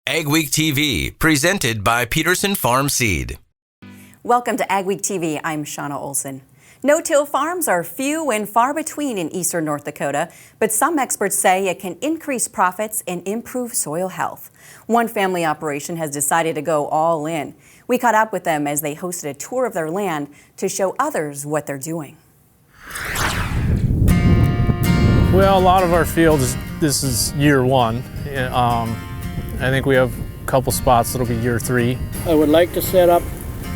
Agweek TV, presented by Peterson Farm Seed. Welcome to Agweek TV. I'm Shawna Olson. No-till farms are few and far between in eastern North Dakota, but some experts say it can increase profits and improve soil health. One family operation has decided to go all in. We caught up with them as they hosted a tour of their land to show others what they're doing. Well, a lot of our fields, this is year one. I think we have a couple spots that'll be year 3. I would like to set up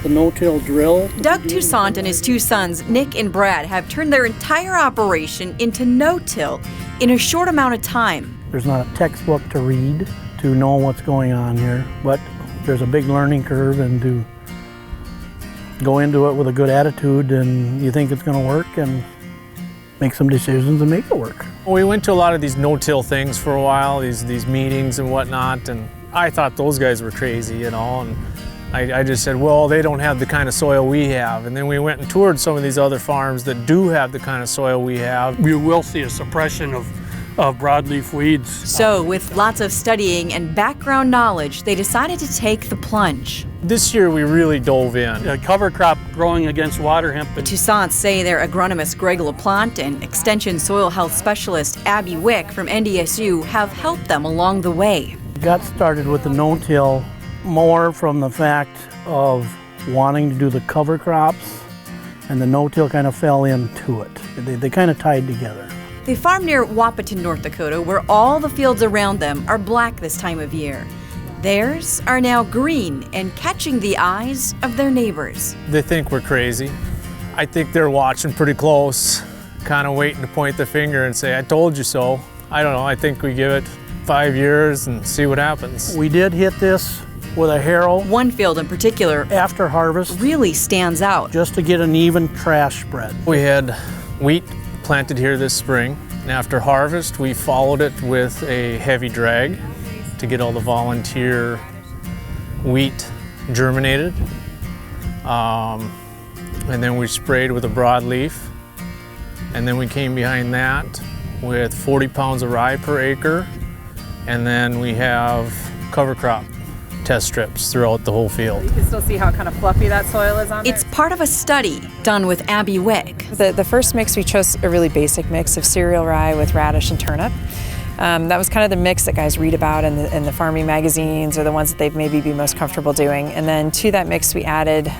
the no-till drill. Doug Toussaint and his 2 sons, Nick and Brad, have turned their entire operation into no-till in a short amount of time. There's not a textbook to read to know what's going on here, but there's a big learning curve, and to go into it with a good attitude and you think it's going to work and make some decisions and make it work. We went to a lot of these no-till things for a while, these meetings and whatnot, and I thought those guys were crazy, you know, and I just said, well, they don't have the kind of soil we have. And then we went and toured some of these other farms that do have the kind of soil we have. We will see a suppression of broadleaf weeds. So with lots of studying and background knowledge, they decided to take the plunge. This year we really dove in. A cover crop growing against water hemp. The Toussaints say their agronomist Greg LaPlante and Extension soil health specialist Agweek from NDSU have helped them along the way. Got started with the no-till more from the fact of wanting to do the cover crops, and the no-till kind of fell into it. They kind of tied together. They farm near Wahpeton, North Dakota, where all the fields around them are black this time of year. Theirs are now green and catching the eyes of their neighbors. They think we're crazy. I think they're watching pretty close, kind of waiting to point the finger and say, I told you so. I don't know, I think we give it 5 years and see what happens. We did hit this with a harrow. One field in particular, after harvest, really stands out. just to get an even trash spread. We had wheat planted here this spring, and after harvest we followed it with a heavy drag to get all the volunteer wheat germinated. And then we sprayed with a broadleaf, and then we came behind that with 40 pounds of rye per acre, and then we have cover crop test strips throughout the whole field. You can still see how kind of fluffy that soil is on there. It's part of a study done with Agweek. The first mix, we chose a really basic mix of cereal rye with radish and turnip. That was kind of the mix that guys read about in the farming magazines, or the ones that they'd maybe be most comfortable doing. And then to that mix we added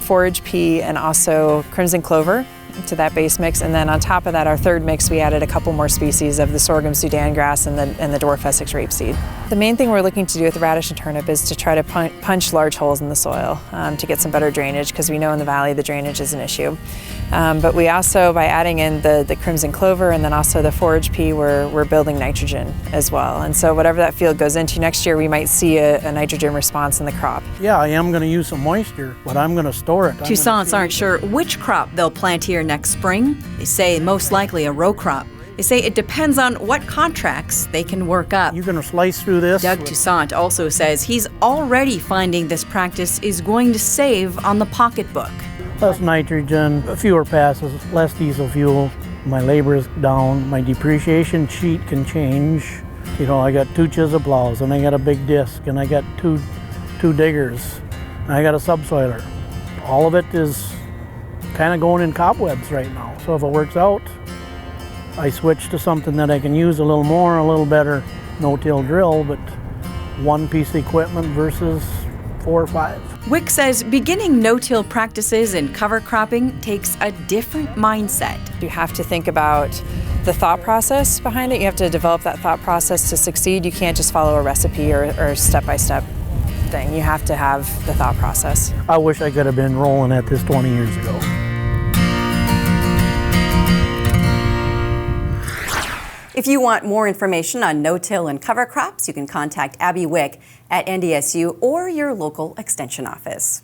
forage pea and also crimson clover to that base mix. And then on top of that, our third mix, we added a couple more species of the sorghum Sudan grass and the dwarf Essex rapeseed. The main thing we're looking to do with the radish and turnip is to try to punch large holes in the soil to get some better drainage, because we know in the valley the drainage is an issue. But we also, by adding in the crimson clover and then also the forage pea, we're building nitrogen as well. And so whatever that field goes into next year, we might see a nitrogen response in the crop. Yeah, I am going to use some moisture, but I'm going to store it. Toussaints aren't sure which crop they'll plant here next spring. They say most likely a row crop. They say it depends on what contracts they can work up. You're going to slice through this. Doug Toussaint also says he's already finding this practice is going to save on the pocketbook. Less nitrogen, fewer passes, less diesel fuel. My labor is down. My depreciation sheet can change. You know, I got 2 chisel plows, and I got a big disc, and I got two diggers, and I got a subsoiler. All of it is kind of going in cobwebs right now. So if it works out, I switch to something that I can use a little more, a little better no-till drill, but one piece of equipment versus 4 or 5. Wick says beginning no-till practices and cover cropping takes a different mindset. You have to think about the thought process behind it. You have to develop that thought process to succeed. You can't just follow a recipe or step-by-step thing. You have to have the thought process. I wish I could have been rolling at this 20 years ago. If you want more information on no-till and cover crops, you can contact Agweek at NDSU or your local extension office.